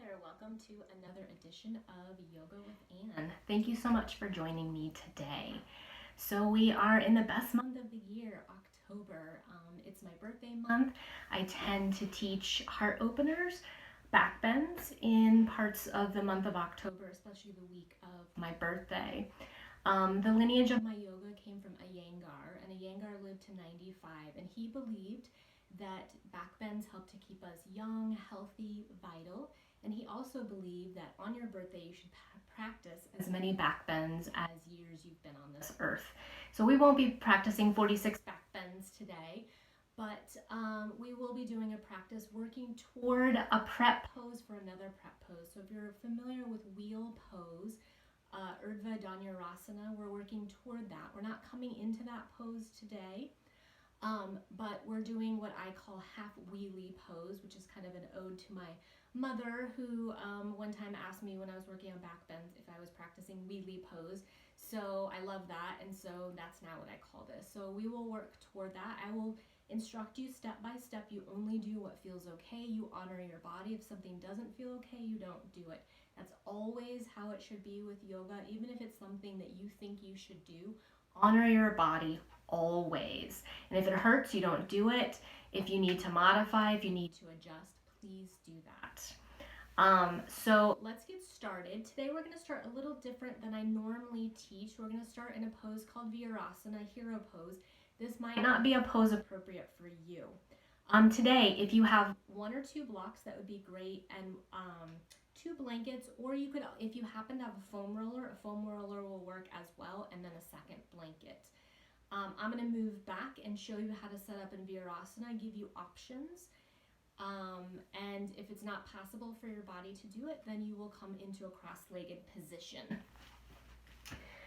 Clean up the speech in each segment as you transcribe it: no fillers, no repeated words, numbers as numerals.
there, welcome to another edition of Yoga with Anne. Thank you so much for joining me today. So we are in the best month of the year, October. It's my birthday month. I tend to teach heart openers, backbends in parts of the month of October, especially the week of my birthday. The lineage of my yoga came from Iyengar, and Iyengar lived to 95, and he believed that backbends help to keep us young, healthy, vital, and he also believed that on your birthday you should practice as many backbends as years you've been on this earth. So we won't be practicing 46 backbends today, but we will be doing a practice working toward a prep pose for another prep pose. So if you're familiar with wheel pose, Urdhva Dhanurasana, we're working toward that. We're not coming into that pose today. But we're doing what I call half wheelie pose, which is kind of an ode to my mother, who one time asked me when I was working on backbends if I was practicing wheelie pose. So I love that, and so that's now what I call this. So we will work toward that. I will instruct you step by step. You only do what feels okay. You honor your body. If something doesn't feel okay, you don't do it. That's always how it should be with yoga, even if it's something that you think you should do. Honor your body always. And if it hurts, you don't do it. If you need to modify, if you need to adjust, please do that. So let's get started. Today we're going to start a little different than I normally teach. We're going to start in a pose called Virasana Hero pose. This might not be a pose appropriate for you. Today, if you have one or two blocks, that would be great, and two blankets, or you could, if you happen to have a foam roller will work as well, and then a second blanket. I'm going to move back and show you how to set up in Virasana, give you options, and if it's not possible for your body to do it, then you will come into a cross-legged position.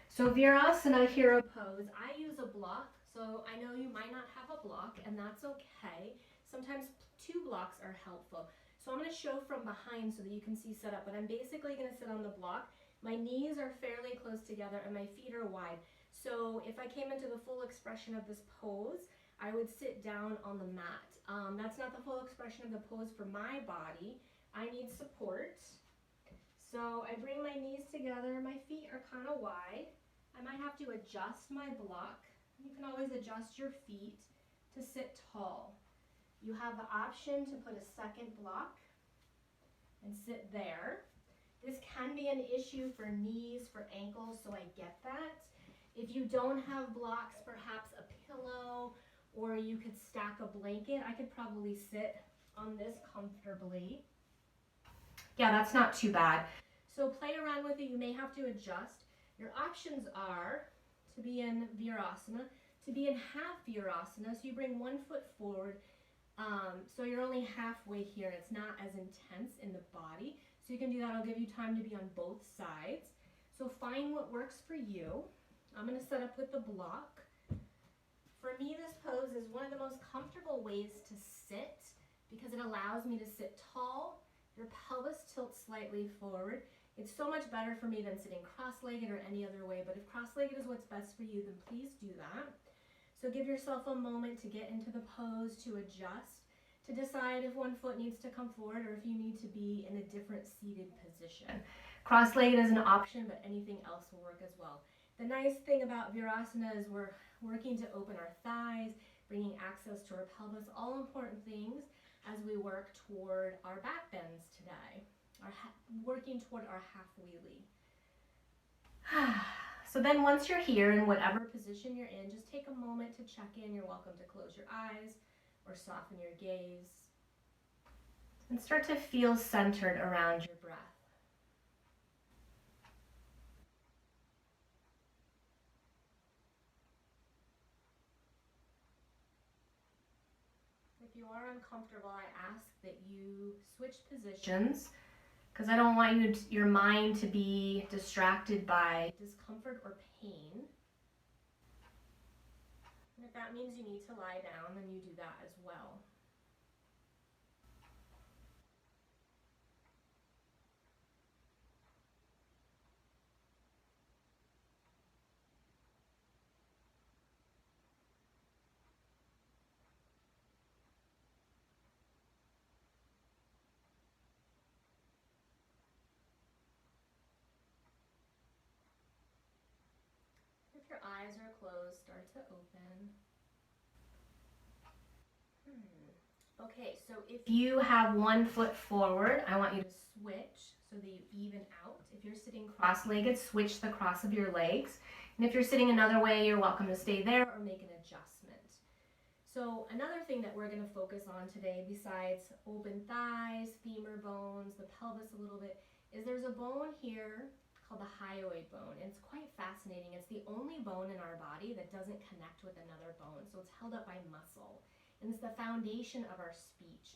So Virasana Hero pose, I use a block, so I know you might not have a block, and that's okay. Sometimes two blocks are helpful. So I'm going to show from behind so that you can see set up, but I'm basically going to sit on the block. My knees are fairly close together and my feet are wide. So if I came into the full expression of this pose, I would sit down on the mat. That's not the full expression of the pose for my body. I need support. So I bring my knees together, my feet are kind of wide. I might have to adjust my block. You can always adjust your feet to sit tall. You have the option to put a second block and sit there. This can be an issue for knees, for ankles, so I get that. If you don't have blocks, perhaps a pillow, or you could stack a blanket. I could probably sit on this comfortably. Yeah, that's not too bad. So play around with it. You may have to adjust. Your options are to be in Virasana, to be in half Virasana, so you bring one foot forward, so you're only halfway here. It's not as intense in the body. So you can do that. I'll give you time to be on both sides. So find what works for you. I'm going to set up with the block. For me, this pose is one of the most comfortable ways to sit because it allows me to sit tall. Your pelvis tilts slightly forward. It's so much better for me than sitting cross-legged or any other way, but if cross-legged is what's best for you, then please do that. So give yourself a moment to get into the pose, to adjust, to decide if one foot needs to come forward or if you need to be in a different seated position. Cross-legged is an option, but anything else will work as well. The nice thing about Virasana is we're working to open our thighs, bringing access to our pelvis, all important things as we work toward our backbends today, working toward our half wheelie. So then once you're here in whatever position you're in, just take a moment to check in. You're welcome to close your eyes or soften your gaze and start to feel centered around your breath. If you are uncomfortable, I ask that you switch positions because I don't want your mind to be distracted by discomfort or pain. And if that means you need to lie down, then you do that as well. your eyes are closed, start to open. Okay, so if you have one foot forward, I want you to switch so that you even out. If you're sitting cross-legged, switch the cross of your legs. And if you're sitting another way, you're welcome to stay there or make an adjustment. So another thing that we're going to focus on today, besides open thighs, femur bones, the pelvis a little bit, is there's a bone here called the hyoid bone. And it's quite fascinating. It's the only bone in our body that doesn't connect with another bone. So it's held up by muscle. And it's the foundation of our speech.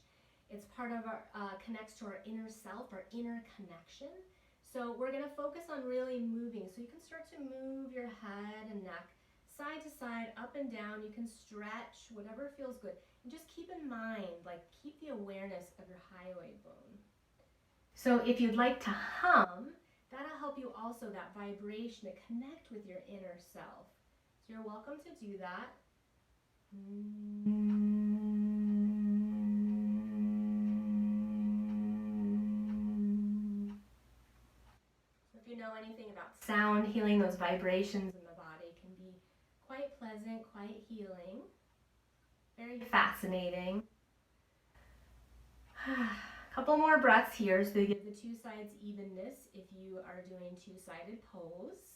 It's part of our, connects to our inner self, our inner connection. So we're gonna focus on really moving. So you can start to move your head and neck side to side, up and down. You can stretch, whatever feels good. And just keep in mind, like keep the awareness of your hyoid bone. So if you'd like to hum, that'll help you also, that vibration, to connect with your inner self. So you're welcome to do that. So if you know anything about sound healing, those vibrations in the body can be quite pleasant, quite healing, very fascinating. A couple more breaths here so you get the two sides evenness if you are doing two-sided pose.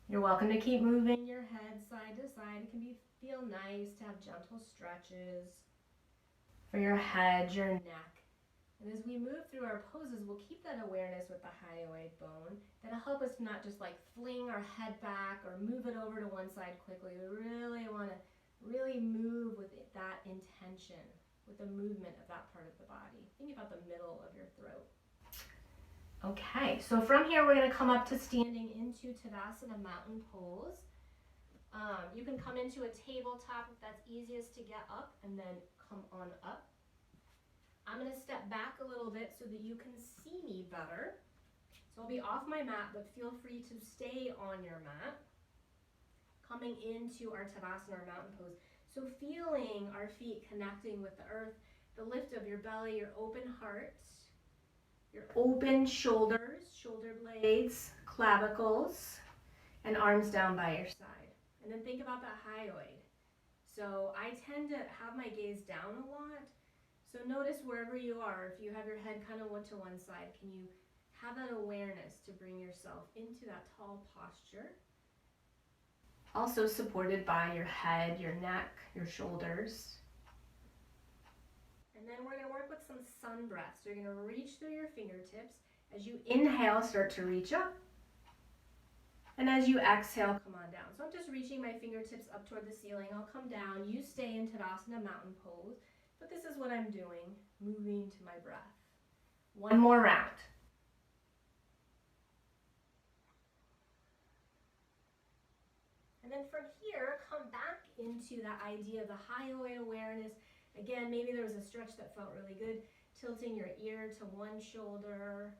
You're welcome to keep moving your head side to side. It can feel nice to have gentle stretches for your head, your neck. And as we move through our poses, we'll keep that awareness with the hyoid bone. That'll help us to not just like fling our head back or move it over to one side quickly. We really want to move with that intention, with the movement of that part of the body. Think about the middle of your throat. Okay, so from here we're going to come up to standing into Tadasana mountain pose. You can come into a tabletop if that's easiest to get up, and then come on up. I'm going to step back a little bit so that you can see me better. So I'll be off my mat, but feel free to stay on your mat. Coming into our Tadasana or mountain pose. So feeling our feet connecting with the earth, the lift of your belly, your open heart, your open shoulders, shoulder blades, clavicles, and arms down by your side. And then think about that hyoid. So I tend to have my gaze down a lot. So notice wherever you are, if you have your head kind of to one side, can you have that awareness to bring yourself into that tall posture? Also supported by your head, your neck, your shoulders. And then we're going to work with some sun breaths. So you're going to reach through your fingertips. As you inhale, start to reach up. And as you exhale, come on down. So I'm just reaching my fingertips up toward the ceiling. I'll come down. You stay in Tadasana mountain pose. But this is what I'm doing, moving to my breath. One more round. And then from here, come back into that idea of the hyoid awareness. Again, maybe there was a stretch that felt really good. Tilting your ear to one shoulder.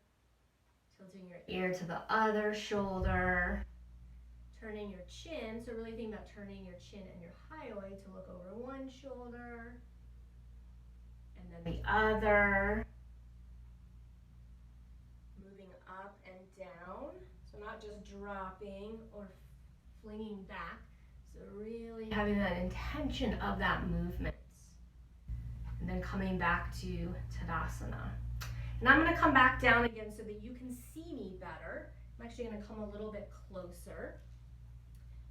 Tilting your ear to the other shoulder. Turning your chin. So really think about turning your chin and your hyoid to look over one shoulder. And then the other. Moving up and down. So not just dropping or flinging back. So really having that intention of that movement. And then coming back to Tadasana. And I'm going to come back down again so that you can see me better. I'm actually going to come a little bit closer.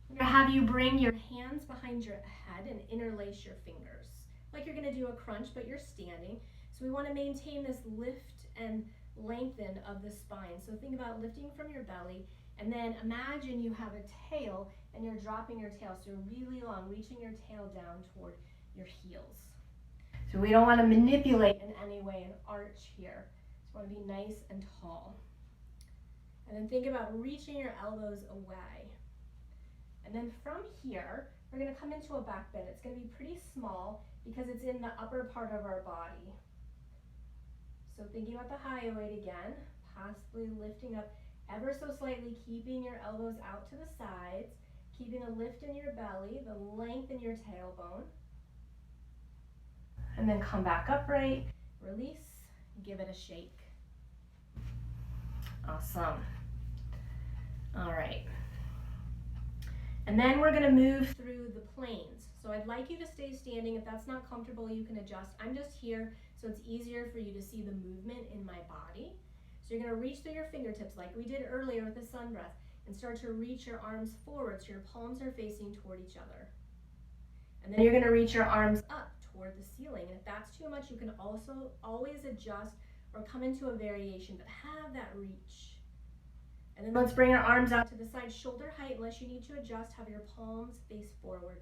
I'm going to have you bring your hands behind your head and interlace your fingers. Like you're going to do a crunch, but you're standing. So we want to maintain this lift and lengthen of the spine. So think about lifting from your belly, and then imagine you have a tail and you're dropping your tail. So really long, reaching your tail down toward your heels. So we don't want to manipulate in any way an arch here. Just want to be nice and tall. And then think about reaching your elbows away. And then from here, we're going to come into a back bend. It's going to be pretty small because it's in the upper part of our body. So thinking about the hyoid again, possibly lifting up ever so slightly, keeping your elbows out to the sides, keeping a lift in your belly, the length in your tailbone. And then come back upright, release, give it a shake. Awesome. All right. And then we're gonna move through the planes. So I'd like you to stay standing. If that's not comfortable, you can adjust. I'm just here so it's easier for you to see the movement in my body. So you're gonna reach through your fingertips like we did earlier with the sun breath and start to reach your arms forward so your palms are facing toward each other. And then you're gonna reach your arms up toward the ceiling. And if that's too much, you can also always adjust or come into a variation, but have that reach. And then let's bring our arms out to the side, shoulder height. Unless you need to adjust, have your palms face forward.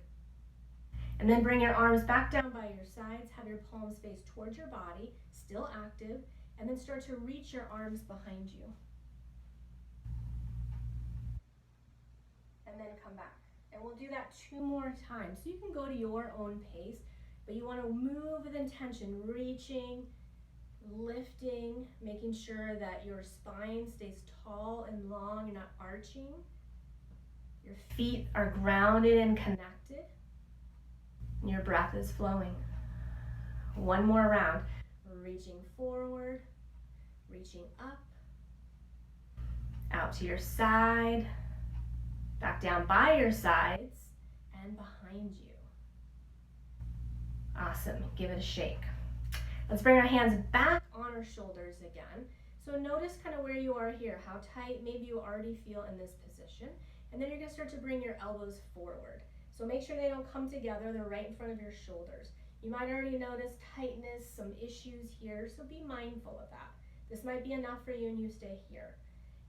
And then bring your arms back down by your sides, have your palms face towards your body, still active, and then start to reach your arms behind you. And then come back. And we'll do that 2 more times. So you can go to your own pace, but you want to move with intention, reaching, lifting, making sure that your spine stays tall and long, you're not arching. Your feet are grounded and connected. And your breath is flowing. 1 more round. Reaching forward, reaching up, out to your side, back down by your sides, and behind you. Awesome. Give it a shake. Let's bring our hands back on our shoulders again. So notice kind of where you are here, how tight maybe you already feel in this position. And then you're going to start to bring your elbows forward. So make sure they don't come together, they're right in front of your shoulders. You might already notice tightness, some issues here, so be mindful of that. This might be enough for you and you stay here.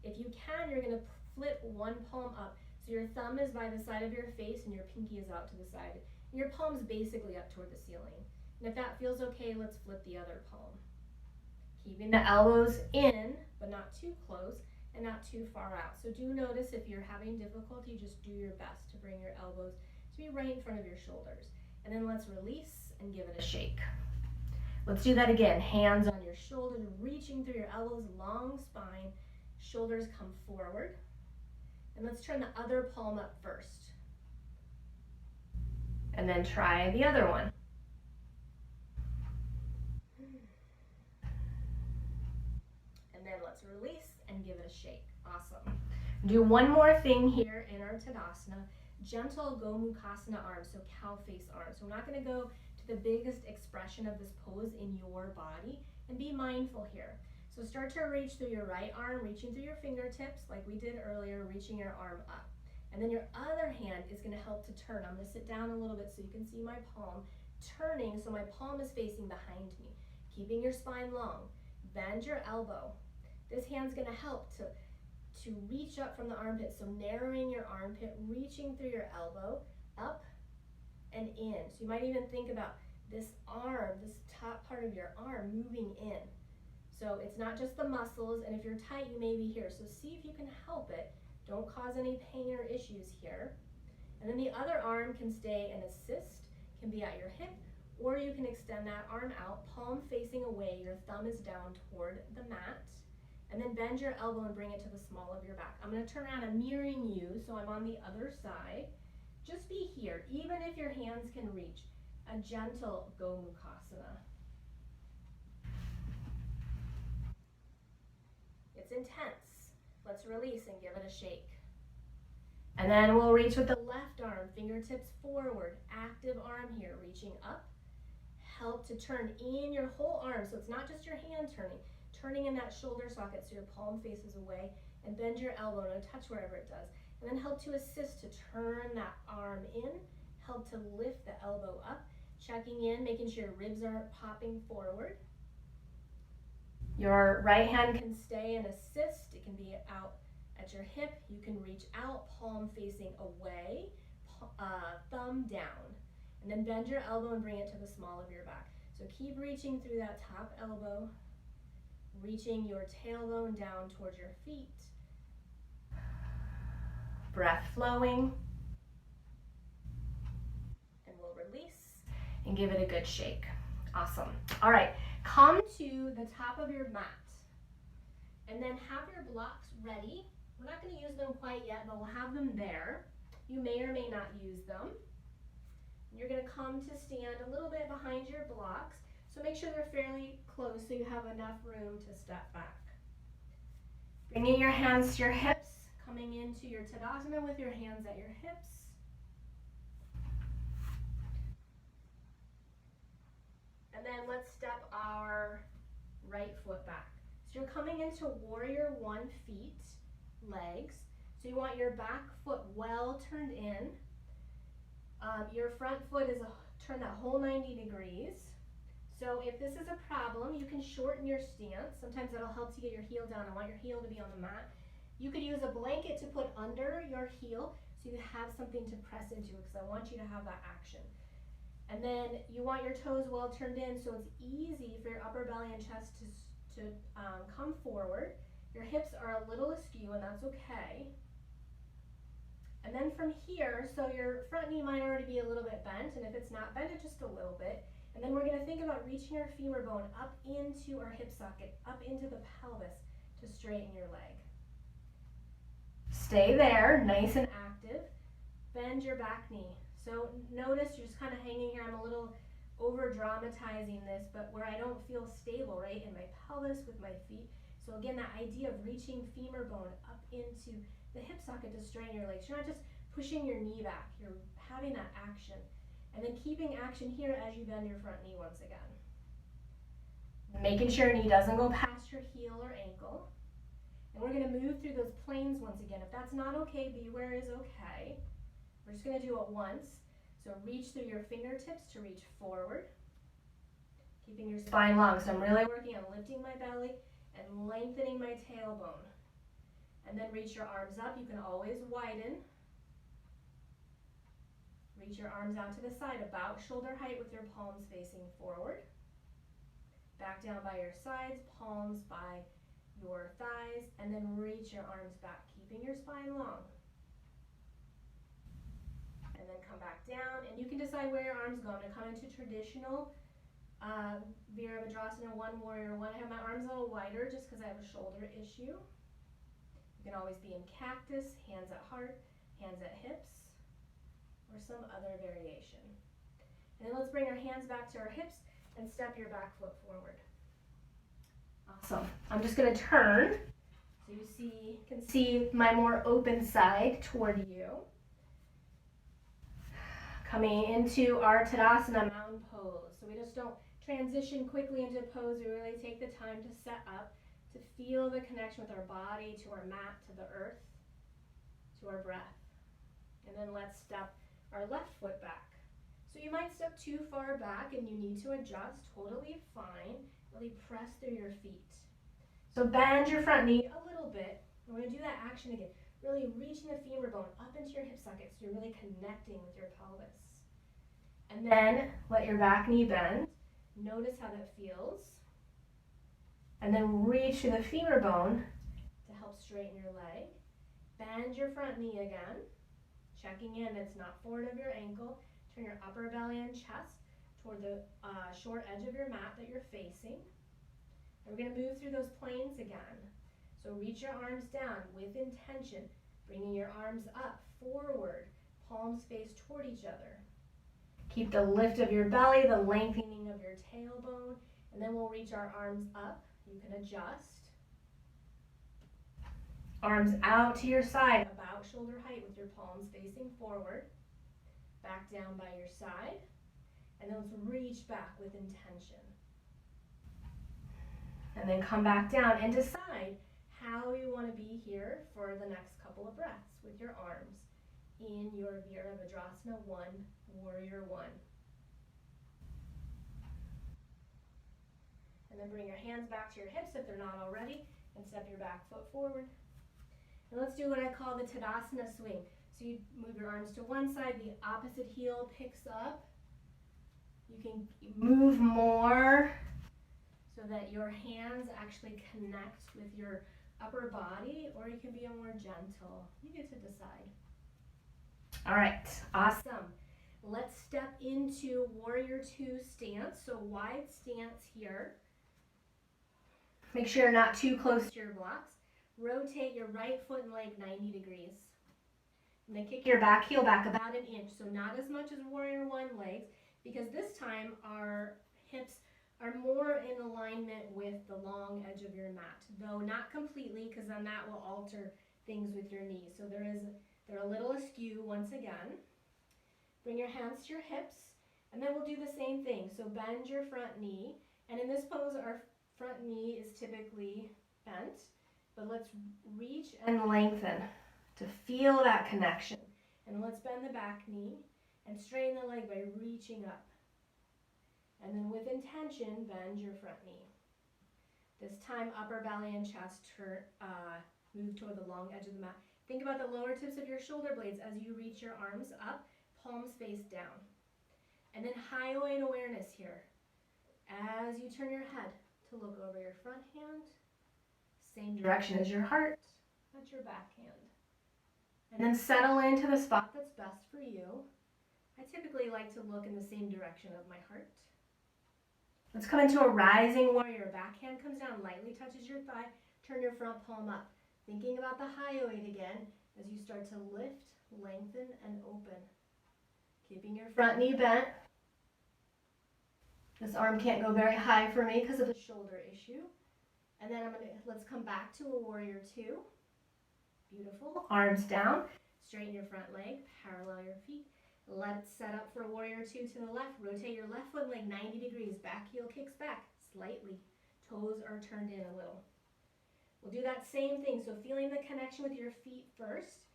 If you can, you're going to flip one palm up. So your thumb is by the side of your face and your pinky is out to the side. And your palm's basically up toward the ceiling. And if that feels okay, let's flip the other palm. Keeping the elbows in, but not too close and not too far out. So do notice if you're having difficulty, just do your best to bring your elbows to be right in front of your shoulders. And then let's release and give it a shake. Let's do that again. Hands on your shoulders, reaching through your elbows, long spine, shoulders come forward. And let's turn the other palm up first. And then try the other one. And then let's release and give it a shake. Awesome. Do one more thing here in our Tadasana. Gentle Gomukhasana arms, so cow face arms. So we're not going to go to the biggest expression of this pose in your body, and be mindful here. So start to reach through your right arm, reaching through your fingertips like we did earlier, reaching your arm up. And then your other hand is going to help to turn. I'm going to sit down a little bit so you can see my palm turning, so my palm is facing behind me. Keeping your spine long. Bend your elbow. This hand's going to help to reach up from the armpit, so narrowing your armpit, reaching through your elbow, up and in. So you might even think about this arm, this top part of your arm moving in. So it's not just the muscles, and if you're tight, you may be here. So see if you can help it. Don't cause any pain or issues here. And then the other arm can stay and assist, can be at your hip, or you can extend that arm out, palm facing away, your thumb is down toward the mat. And then bend your elbow and bring it to the small of your back. I'm going to turn around and mirroring you, so I'm on the other side. Just be here, even if your hands can reach. A gentle Gomukhasana. It's intense. Let's release and give it a shake. And then we'll reach with the left arm, fingertips forward, active arm here, reaching up. Help to turn in your whole arm, so it's not just your hand turning in that shoulder socket so your palm faces away, and bend your elbow and touch wherever it does. And then help to assist to turn that arm in, help to lift the elbow up, checking in, making sure your ribs aren't popping forward. Your right hand can stay and assist. It can be out at your hip. You can reach out, palm facing away, thumb down. And then bend your elbow and bring it to the small of your back. So keep reaching through that top elbow, reaching your tailbone down towards your feet. Breath flowing. And we'll release and give it a good shake. Awesome. All right, come to the top of your mat. And then have your blocks ready. We're not going to use them quite yet, but we'll have them there. You may or may not use them. You're going to come to stand a little bit behind your blocks. So make sure they're fairly close so you have enough room to step back. Bringing your hands to your hips, coming into your Tadasana with your hands at your hips. And then let's step our right foot back. So you're coming into warrior one, feet, legs. So you want your back foot well turned in. Your front foot is turn that whole 90 degrees. So if this is a problem, you can shorten your stance. Sometimes that'll help to get your heel down. I want your heel to be on the mat. You could use a blanket to put under your heel so you have something to press into, because I want you to have that action. And then you want your toes well turned in so it's easy for your upper belly and chest to come forward. Your hips are a little askew, and that's okay. And then from here, so your front knee might already be a little bit bent, and if it's not, bend it just a little bit. And then we're going to think about reaching our femur bone up into our hip socket, up into the pelvis to straighten your leg. Stay there, nice and active. Bend your back knee. So notice you're just kind of hanging here. I'm a little over dramatizing this, but where I don't feel stable, right, in my pelvis with my feet. So again, that idea of reaching femur bone up into the hip socket to straighten your legs. You're not just pushing your knee back, you're having that action. And then keeping action here as you bend your front knee once again. Making sure your knee doesn't go past your heel or ankle. And we're going to move through those planes once again. If that's not okay, be where is okay. We're just going to do it once. So reach through your fingertips to reach forward. Keeping your spine long. So I'm really working on lifting my belly and lengthening my tailbone. And then reach your arms up. You can always widen. Reach your arms out to the side, about shoulder height with your palms facing forward. Back down by your sides, palms by your thighs, and then reach your arms back, keeping your spine long. And then come back down, and you can decide where your arms go. I'm going to come into traditional Virasana, one warrior one. I have my arms a little wider just because I have a shoulder issue. You can always be in cactus, hands at heart, hands at hips, or some other variation. And then let's bring our hands back to our hips and step your back foot forward. Awesome. I'm just going to turn so you can see my more open side toward you. Coming into our Tadasana mountain pose. So we just don't transition quickly into pose. We really take the time to set up, to feel the connection with our body, to our mat, to the earth, to our breath. And then let's step our left foot back. So you might step too far back and you need to adjust, totally fine. Really press through your feet. So bend your front knee a little bit. We're going to do that action again. Really reaching the femur bone up into your hip socket so you're really connecting with your pelvis. And then let your back knee bend. Notice how that feels. And then reach to the femur bone to help straighten your leg. Bend your front knee again. Checking in, it's not forward of your ankle. Turn your upper belly and chest toward the short edge of your mat that you're facing. And we're going to move through those planes again. So reach your arms down with intention, bringing your arms up, forward, palms face toward each other. Keep the lift of your belly, the lengthening of your tailbone, and then we'll reach our arms up. You can adjust. Arms out to your side, about shoulder height with your palms facing forward. Back down by your side. And then let's reach back with intention. And then come back down and decide how you want to be here for the next couple of breaths with your arms in your Virasana 1, Warrior 1. And then bring your hands back to your hips if they're not already, and step your back foot forward. And let's do what I call the Tadasana Swing. So you move your arms to one side, the opposite heel picks up. You can move more so that your hands actually connect with your upper body, or you can be a more gentle. You get to decide. All right, awesome. Let's step into Warrior 2 stance. So wide stance here. Make sure you're not too close to your blocks. Rotate your right foot and leg 90 degrees. And then kick your back heel back about an inch. So not as much as Warrior 1 legs, because this time our hips are more in alignment with the long edge of your mat, though not completely, because then that will alter things with your knees. So they're a little askew once again. Bring your hands to your hips, And then we'll do the same thing. So bend your front knee. And in this pose, our front knee is typically bent. But let's reach and lengthen to feel that connection. And let's bend the back knee and straighten the leg by reaching up. And then with intention, bend your front knee. This time, upper belly and chest move toward the long edge of the mat. Think about the lower tips of your shoulder blades as you reach your arms up, palms face down. And then hyoid awareness here. As you turn your head to look over your front hand, same direction as your heart, that's your back hand. And then settle into the spot that's best for you. I typically like to look in the same direction of my heart. Let's come into a rising warrior. Back hand comes down, lightly touches your thigh, turn your front palm up. Thinking about the hyoid again as you start to lift, lengthen, and open. Keeping your front knee bent. This arm can't go very high for me because of the shoulder issue. And then let's come back to a warrior two. Beautiful. Arms down. Straighten your front leg, parallel your feet. Let's set up for warrior two to the left. Rotate your left foot like 90 degrees. Back heel kicks back slightly. Toes are turned in a little. We'll do that same thing. So feeling the connection with your feet first.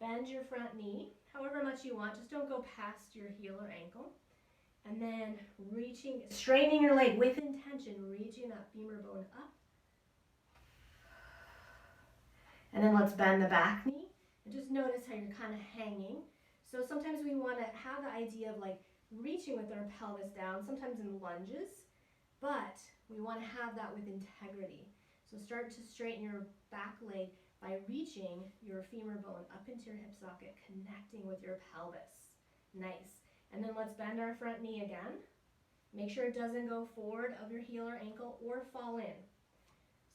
Bend your front knee, however much you want. Just don't go past your heel or ankle. And then straightening your leg with intention, reaching up, femur bone up. And then let's bend the back knee. And just notice how you're kind of hanging. So sometimes we want to have the idea of like reaching with our pelvis down, sometimes in lunges, but we want to have that with integrity. So start to straighten your back leg by reaching your femur bone up into your hip socket, connecting with your pelvis. Nice. And then let's bend our front knee again. Make sure it doesn't go forward of your heel or ankle or fall in.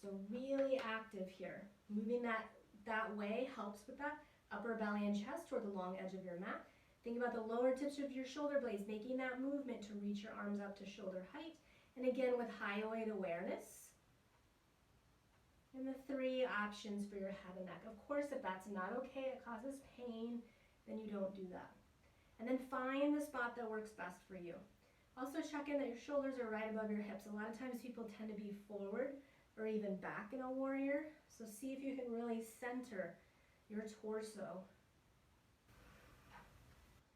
So really active here. Moving that way helps with that upper belly and chest toward the long edge of your mat. Think about the lower tips of your shoulder blades, making that movement to reach your arms up to shoulder height. And again with hyoid awareness. And the three options for your head and neck. Of course, if that's not okay, it causes pain, then you don't do that. And then find the spot that works best for you. Also check in that your shoulders are right above your hips. A lot of times people tend to be forward or even back in a warrior. So see if you can really center your torso.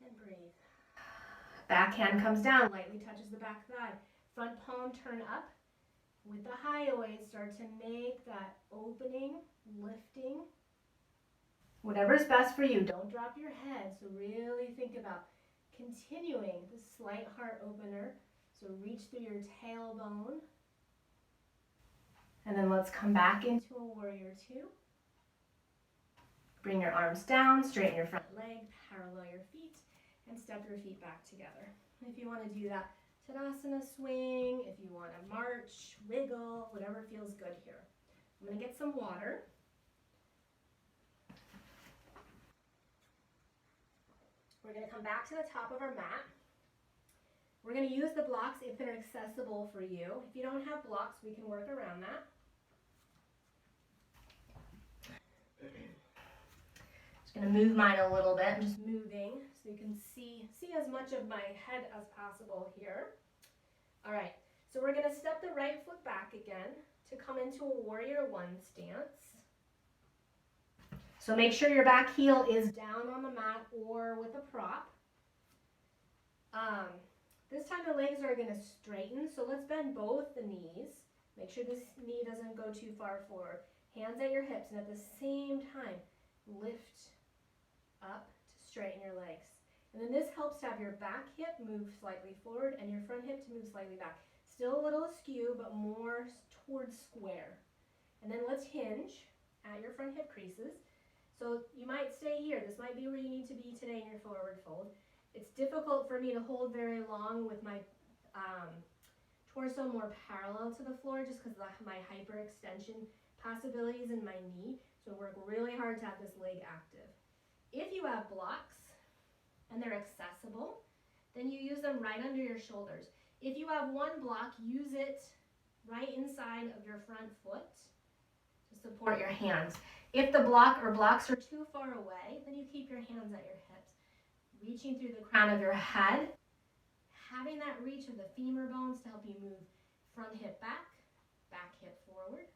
And breathe. Back hand comes down, lightly touches the back thigh. Front palm turn up. With the hyoid, start to make that opening, lifting. Whatever's best for you. Don't drop your head. So really think about continuing the slight heart opener. So reach through your tailbone. And then let's come back into a warrior two. Bring your arms down, straighten your front leg, parallel your feet, and step your feet back together. If you want to do that, Tadasana Swing, if you want to march, wiggle, whatever feels good here. I'm going to get some water. We're going to come back to the top of our mat. We're going to use the blocks if they're accessible for you. If you don't have blocks, we can work around that. Just going to move mine a little bit. I'm just moving so you can see as much of my head as possible here. All right, so we're going to step the right foot back again to come into a warrior one stance. So make sure your back heel is down on the mat or with a prop. This time the legs are going to straighten, so let's bend both the knees. Make sure this knee doesn't go too far forward. Hands at your hips, and at the same time, lift up to straighten your legs. And then this helps to have your back hip move slightly forward and your front hip to move slightly back. Still a little askew, but more towards square. And then let's hinge at your front hip creases. So you might stay here. This might be where you need to be today in your forward fold. It's difficult for me to hold very long with my torso more parallel to the floor just because of my hyperextension possibilities in my knee. So work really hard to have this leg active. If you have blocks and they're accessible, then you use them right under your shoulders. If you have one block, use it right inside of your front foot to support your hands. If the block or blocks are too far away, then you keep your hands at your hips. Reaching through the crown of your head, having that reach of the femur bones to help you move front hip back, back hip forward.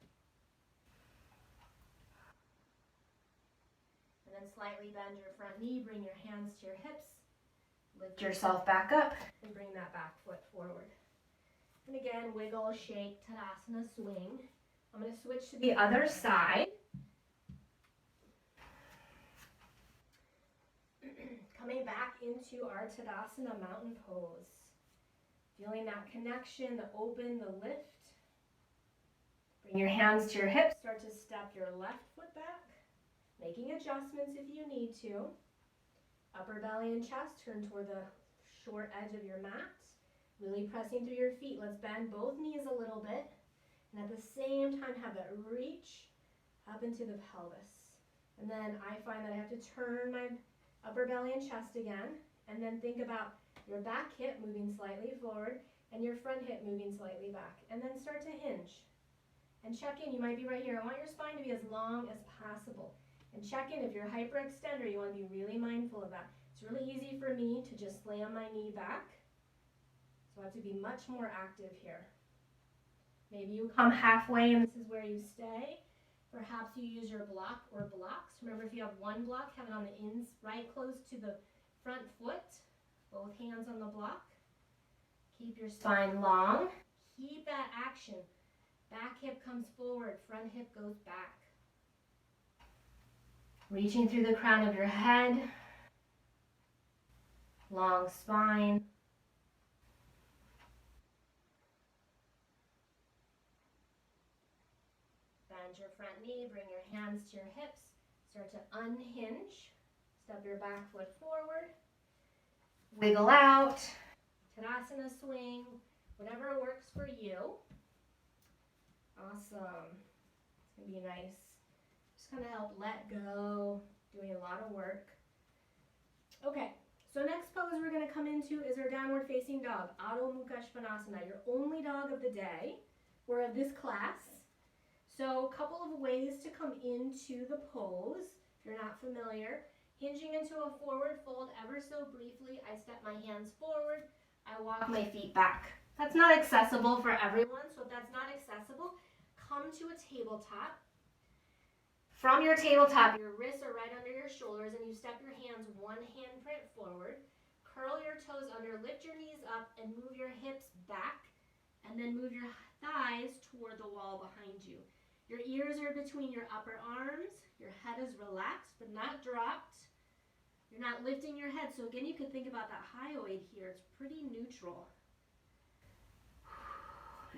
And then slightly bend your front knee, bring your hands to your hips, lift yourself back up, and bring that back foot forward. And again, wiggle, shake, Tadasana Swing. I'm going to switch to the other side. Coming back into our Tadasana Mountain Pose. Feeling that connection, the open, the lift. Bring your hands to your hips. Start to step your left foot back. Making adjustments if you need to. Upper belly and chest turn toward the short edge of your mat. Really pressing through your feet. Let's bend both knees a little bit. And at the same time, have that reach up into the pelvis. And then I find that I have to turn my upper belly and chest again. And then think about your back hip moving slightly forward and your front hip moving slightly back. And then start to hinge. And check in. You might be right here. I want your spine to be as long as possible. And check in if you're hyperextender, you want to be really mindful of that. It's really easy for me to just slam my knee back. So I have to be much more active here. Maybe you come halfway and this is where you stay. Perhaps you use your block or blocks. Remember, if you have one block, have it on the ins, right close to the front foot. Both hands on the block. Keep your spine long. Keep that action. Back hip comes forward, front hip goes back. Reaching through the crown of your head. Long spine. Bend your front knee, bring your hands to your hips. Start to unhinge. Step your back foot forward. Wiggle out. Tadasana Swing. Whatever works for you. Awesome. It's going to be nice. Just kind of help let go. Doing a lot of work. Okay. So next pose we're going to come into is our downward facing dog, Adho Mukha Svanasana, your only dog of the day or of this class. So a couple of ways to come into the pose, if you're not familiar. Hinging into a forward fold ever so briefly. I step my hands forward. I walk my feet back. That's not accessible for everyone, so if that's not accessible, come to a tabletop. From your tabletop, your wrists are right under your shoulders and you step your hands one handprint forward. Curl your toes under, lift your knees up and move your hips back and then move your thighs toward the wall behind you. Your ears are between your upper arms. Your head is relaxed but not dropped. You're not lifting your head. So again, you can think about that hyoid here. It's pretty neutral.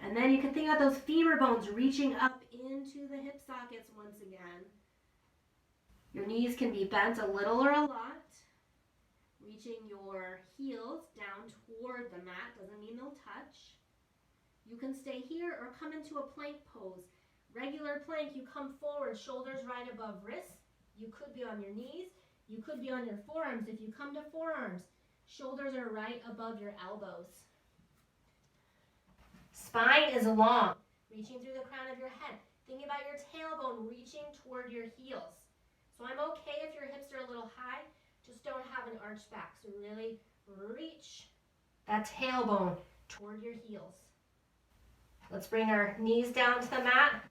And then you can think about those femur bones reaching up into the hip sockets once again. Your knees can be bent a little or a lot. Reaching your heels down toward the mat. Doesn't mean they'll touch. You can stay here or come into a plank pose. Regular plank, you come forward, shoulders right above wrists. You could be on your knees. You could be on your forearms. If you come to forearms, shoulders are right above your elbows. Spine is long, reaching through the crown of your head. Think about your tailbone reaching toward your heels. So I'm okay if your hips are a little high, just don't have an arched back. So really reach that tailbone toward your heels. Let's bring our knees down to the mat.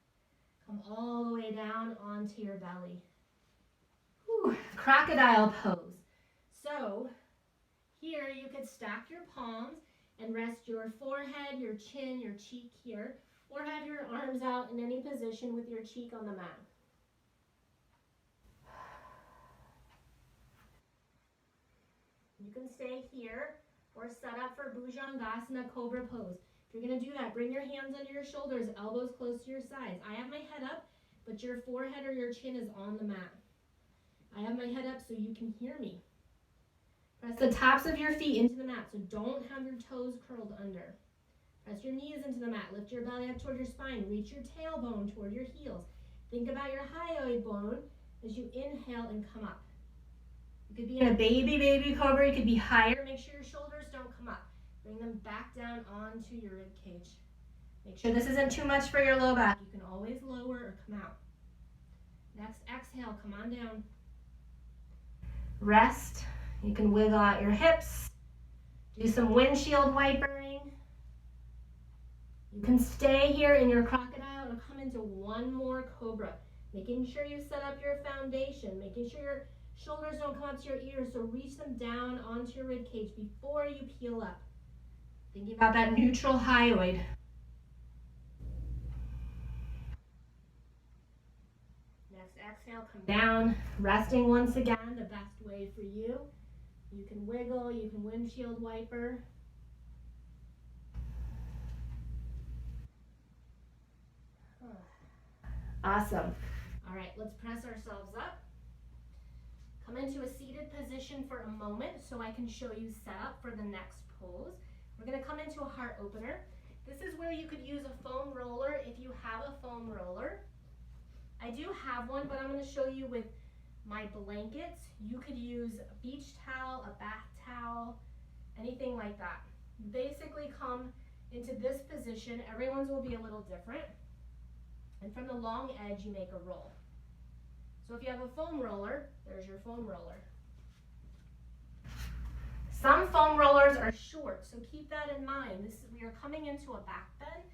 Come all the way down onto your belly. Whew. Crocodile pose. So here you could stack your palms and rest your forehead, your chin, your cheek here, or have your arms out in any position with your cheek on the mat. You can stay here or set up for Bhujangasana Cobra Pose. If you're going to do that, bring your hands under your shoulders, elbows close to your sides. I have my head up, but your forehead or your chin is on the mat. I have my head up so you can hear me. Press the tops of your feet into the mat, so don't have your toes curled under. Press your knees into the mat. Lift your belly up toward your spine. Reach your tailbone toward your heels. Think about your hyoid bone as you inhale and come up. You could be in a baby cobra. You could be higher. Make sure your shoulders don't come up. Bring them back down onto your rib cage. Make sure this isn't too much for your low back. You can always lower or come out. Next, exhale, come on down. Rest. You can wiggle out your hips. Do some windshield wipering. You can stay here in your crocodile and come into one more cobra. Making sure you set up your foundation, making sure your shoulders don't come up to your ears, so reach them down onto your rib cage before you peel up. Thinking about that neutral hyoid. Next exhale, come down, resting once again, the best way for you. You can wiggle, you can windshield wiper. Awesome. All right, let's press ourselves up. Come into a seated position for a moment so I can show you setup for the next pose. We're going to come into a heart opener. This is where you could use a foam roller if you have a foam roller. I do have one, but I'm going to show you with my blankets. You could use a beach towel, a bath towel, anything like that. Basically come into this position. Everyone's will be a little different. And from the long edge, you make a roll. So if you have a foam roller, there's your foam roller. Some foam rollers are short, so keep that in mind. We are coming into a back bend.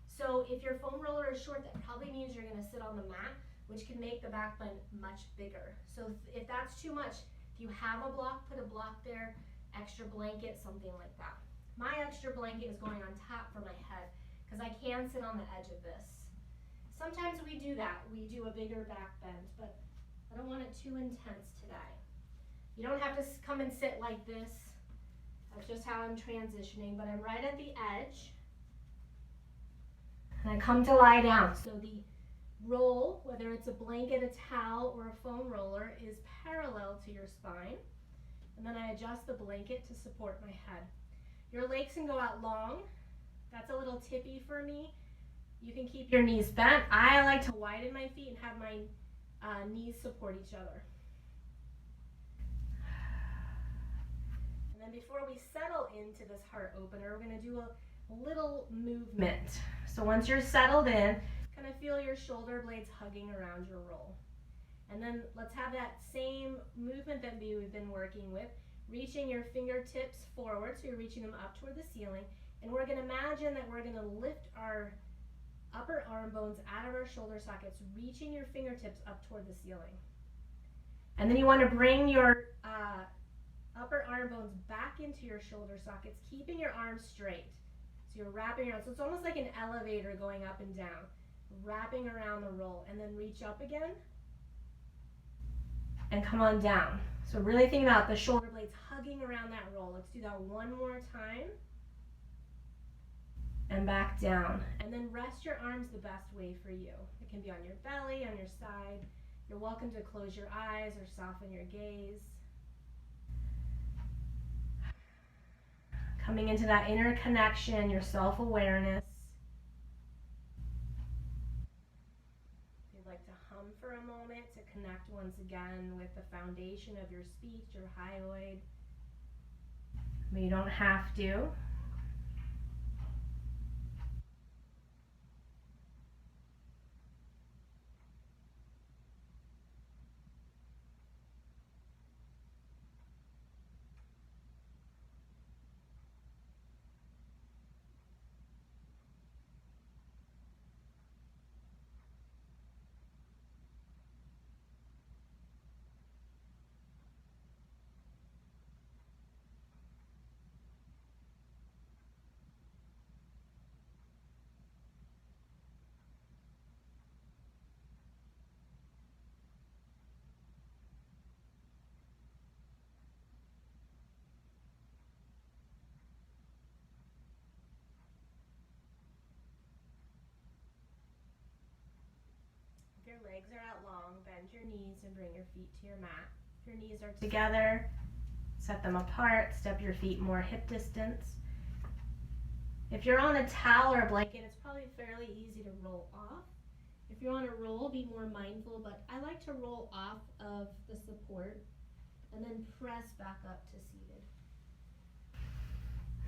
So if your foam roller is short, that probably means you're going to sit on the mat, which can make the back bend much bigger. So if that's too much, if you have a block, put a block there, extra blanket, something like that. My extra blanket is going on top for my head because I can sit on the edge of this. Sometimes we do that. We do a bigger back bend, but I don't want it too intense today. You don't have to come and sit like this. That's just how I'm transitioning, but I'm right at the edge. And I come to lie down. So the roll, whether it's a blanket, a towel, or a foam roller, is parallel to your spine. And then I adjust the blanket to support my head. Your legs can go out long. That's a little tippy for me. You can keep your knees bent. I like to widen my feet and have my knees support each other. And then before we settle into this heart opener, we're going to do a little movement. So once you're settled in, kind of feel your shoulder blades hugging around your roll. And then let's have that same movement that we've been working with, reaching your fingertips forward, so you're reaching them up toward the ceiling. And we're going to imagine that we're going to lift our upper arm bones out of our shoulder sockets, reaching your fingertips up toward the ceiling. And then you want to bring your upper arm bones back into your shoulder sockets, keeping your arms straight. So you're wrapping around. So it's almost like an elevator going up and down, wrapping around the roll, and then reach up again and come on down. So really think about the shoulder blades hugging around that roll. Let's do that one more time. And back down. And then rest your arms the best way for you. It can be on your belly, on your side. You're welcome to close your eyes or soften your gaze. Coming into that inner connection, your self-awareness. If you'd like to hum for a moment to connect once again with the foundation of your speech, your hyoid. But you don't have to. If your legs are out long, bend your knees and bring your feet to your mat. If your knees are together, set them apart, step your feet more hip distance. If you're on a towel or a blanket, it's probably fairly easy to roll off. If you're on a roll, be more mindful, but I like to roll off of the support and then press back up to seated.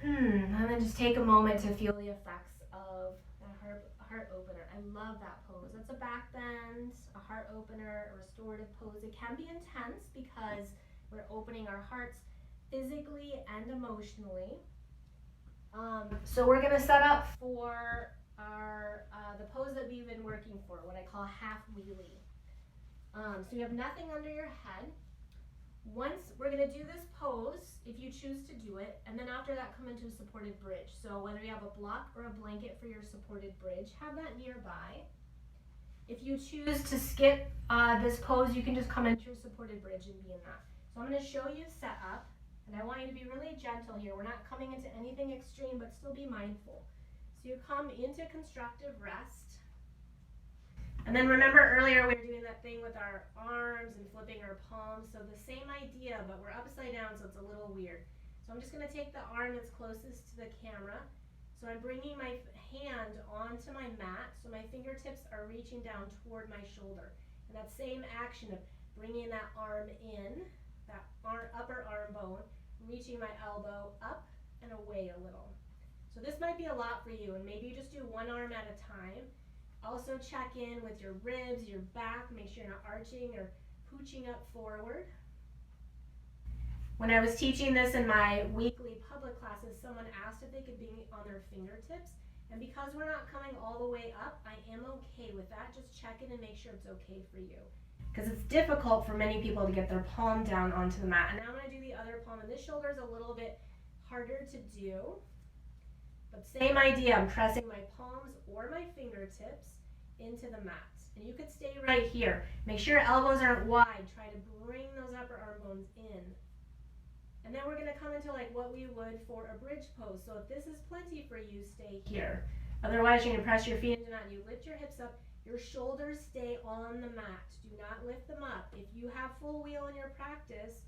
And then just take a moment to feel the effects of that heart opener. I love that pose. That's a back bend, a heart opener, a restorative pose. It can be intense because we're opening our hearts, physically and emotionally. So we're going to set up for our the pose that we've been working for, what I call half wheelie. So you have nothing under your head. Once we're going to do this pose, if you choose to do it, and then after that come into a supported bridge. So whether you have a block or a blanket for your supported bridge, have that nearby. If you choose to skip this pose, you can just come into your supported bridge and be in that. So I'm going to show you set up, and I want you to be really gentle here. We're not coming into anything extreme, but still be mindful. So you come into constructive rest. And then remember earlier we were doing that thing with our arms and flipping our palms. So the same idea, but we're upside down, so it's a little weird. So I'm just going to take the arm that's closest to the camera. So I'm bringing my hand onto my mat, so my fingertips are reaching down toward my shoulder. And that same action of bringing that arm in, that upper arm bone, reaching my elbow up and away a little. So this might be a lot for you, and maybe you just do one arm at a time. Also check in with your ribs, your back, make sure you're not arching or pooching up forward. When I was teaching this in my weekly public classes, someone asked if they could be on their fingertips. And because we're not coming all the way up, I am okay with that. Just check in and make sure it's okay for you. Because it's difficult for many people to get their palm down onto the mat. And now I'm going to do the other palm, and this shoulder is a little bit harder to do. But same idea, I'm pressing my palms or my fingertips into the mat. And you could stay right here. Make sure your elbows aren't wide. Try to bring those upper arm bones in. And then we're going to come into like what we would for a bridge pose. So if this is plenty for you, stay here. Otherwise, you're going to press your feet into the mat and you lift your hips up. Your shoulders stay on the mat. Do not lift them up. If you have full wheel in your practice,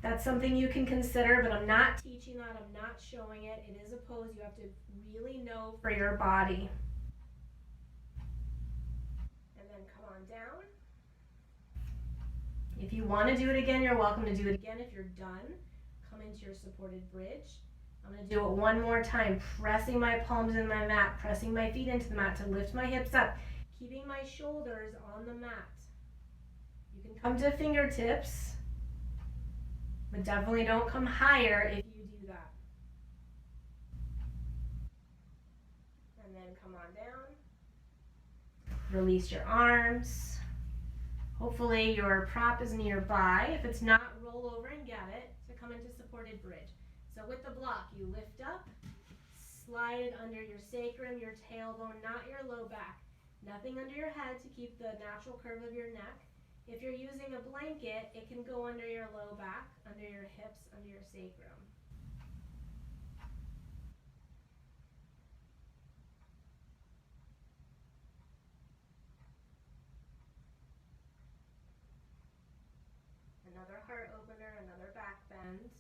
that's something you can consider, but I'm not teaching that. I'm not showing it. It is a pose you have to really know for your body. And then come on down. If you want to do it again, you're welcome to do it again. If you're done, come into your supported bridge. I'm going to do it one more time, pressing my palms in my mat, pressing my feet into the mat to lift my hips up, keeping my shoulders on the mat. You can come to fingertips, but definitely don't come higher if you do that. And then come on down. Release your arms. Hopefully your prop is nearby. If it's not, roll over and get it to come into supported bridge. So with the block, you lift up, slide it under your sacrum, your tailbone, not your low back. Nothing under your head to keep the natural curve of your neck. If you're using a blanket, it can go under your low back, under your hips, under your sacrum. Another heart opener, another back bend.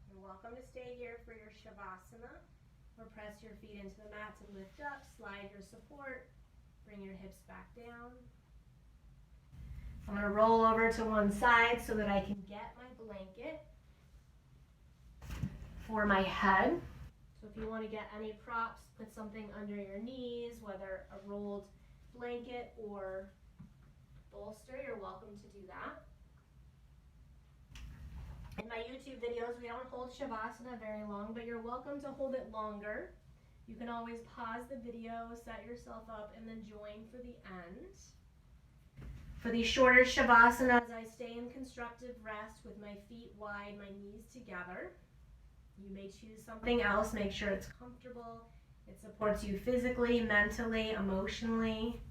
You're welcome to stay here for your Shavasana, or press your feet into the mat to lift up, slide your support, bring your hips back down. I'm going to roll over to one side so that I can get my blanket for my head. So if you want to get any props, put something under your knees, whether a rolled blanket or bolster, you're welcome to do that. In my YouTube videos, we don't hold Shavasana very long, but you're welcome to hold it longer. You can always pause the video, set yourself up, and then join for the end. For these shorter Shavasanas, I stay in constructive rest with my feet wide, my knees together. You may choose something else. Make sure it's comfortable. It supports you physically, mentally, emotionally.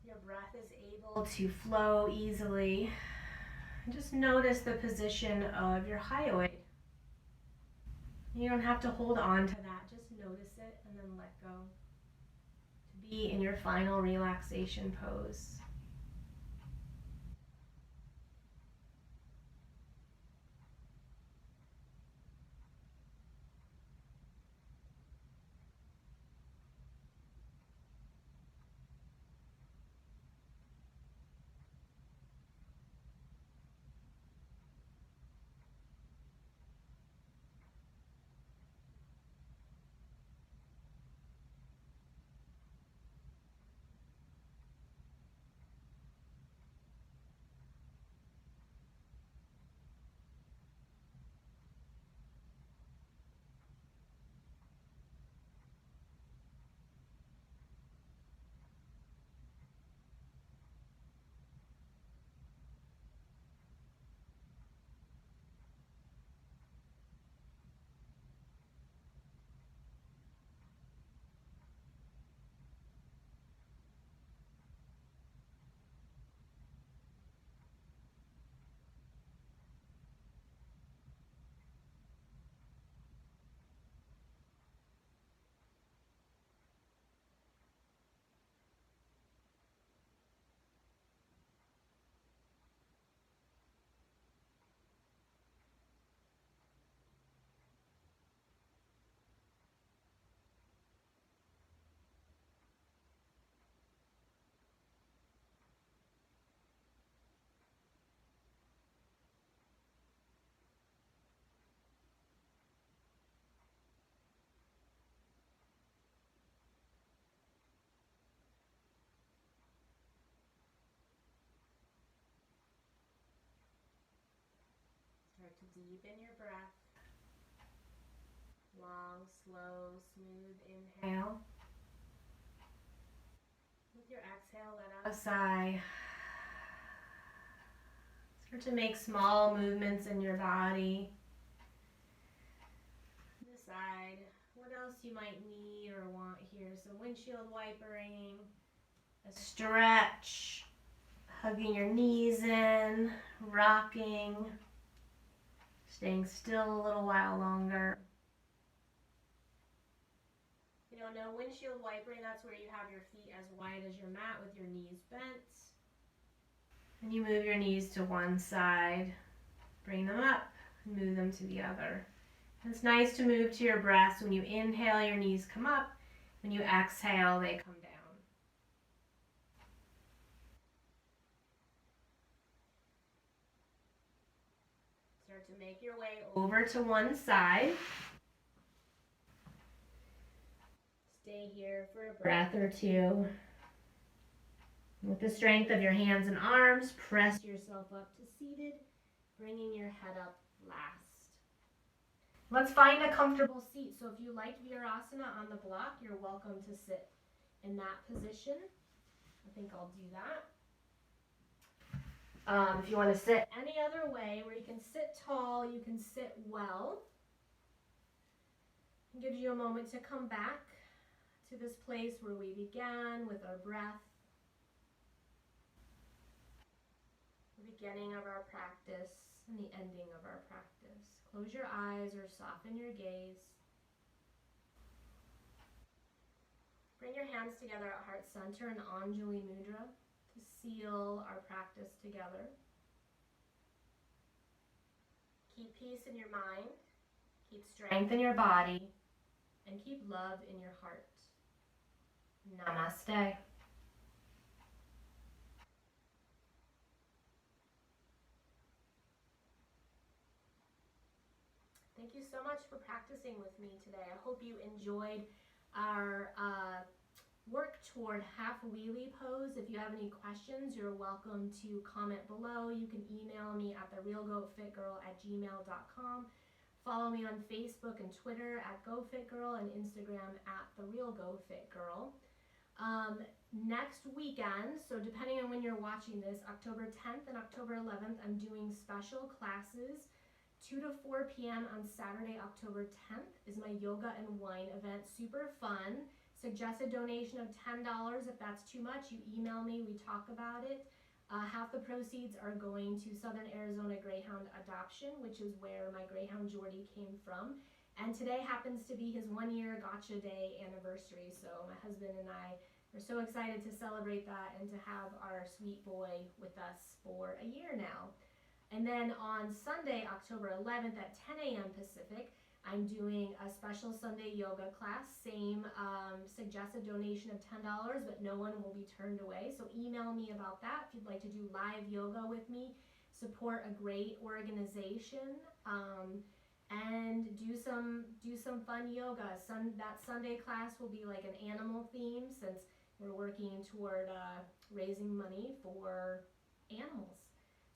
Your breath is able to flow easily. And just notice the position of your hyoid. You don't have to hold on to that. Just notice it and then let go. To be in your final relaxation pose. Deepen your breath. Long, slow, smooth inhale. With your exhale, let out a sigh. Start to make small movements in your body. Decide what else you might need or want here. So windshield wipering, a stretch, hugging your knees in, rocking, staying still a little while longer. You don't know, windshield wipering, that's where you have your feet as wide as your mat with your knees bent. And you move your knees to one side, bring them up, and move them to the other. And it's nice to move to your breath. When you inhale, your knees come up. When you exhale, they come down. Start to make your way over to one side. Stay here for a breath or two. With the strength of your hands and arms, press yourself up to seated, bringing your head up last. Let's find a comfortable seat. So if you like Virasana on the block, you're welcome to sit in that position. I think I'll do that. If you want to sit any other way, where you can sit tall, you can sit well. It gives you a moment to come back to this place where we began with our breath. The beginning of our practice and the ending of our practice. Close your eyes or soften your gaze. Bring your hands together at heart center in Anjali Mudra to seal our practice together. Keep peace in your mind, keep strength in your body, and keep love in your heart. Namaste. Thank you so much for practicing with me today. I hope you enjoyed our work toward half wheelie pose. If you have any questions, you're welcome to comment below. You can email me at therealgofitgirl@gmail.com. Follow me on Facebook and Twitter at GoFitGirl and Instagram at TheRealGoFitGirl. Next weekend, so depending on when you're watching this, October 10th and October 11th, I'm doing special classes. 2 to 4 p.m. on Saturday, October 10th is my yoga and wine event. Super fun. Suggested donation of $10. If that's too much, you email me, we talk about it. Half the proceeds are going to Southern Arizona Greyhound Adoption, which is where my Greyhound Jordy came from. And today happens to be his 1-year Gotcha Day anniversary. So my husband and I are so excited to celebrate that and to have our sweet boy with us for a year now. And then on Sunday, October 11th at 10 a.m. Pacific, I'm doing a special Sunday yoga class. Same suggested donation of $10, but no one will be turned away. So email me about that if you'd like to do live yoga with me, support a great organization, and do some fun yoga. That Sunday class will be like an animal theme, since we're working toward raising money for animals.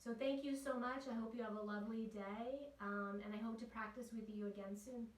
So thank you so much. I hope you have a lovely day, and I hope to practice with you again soon.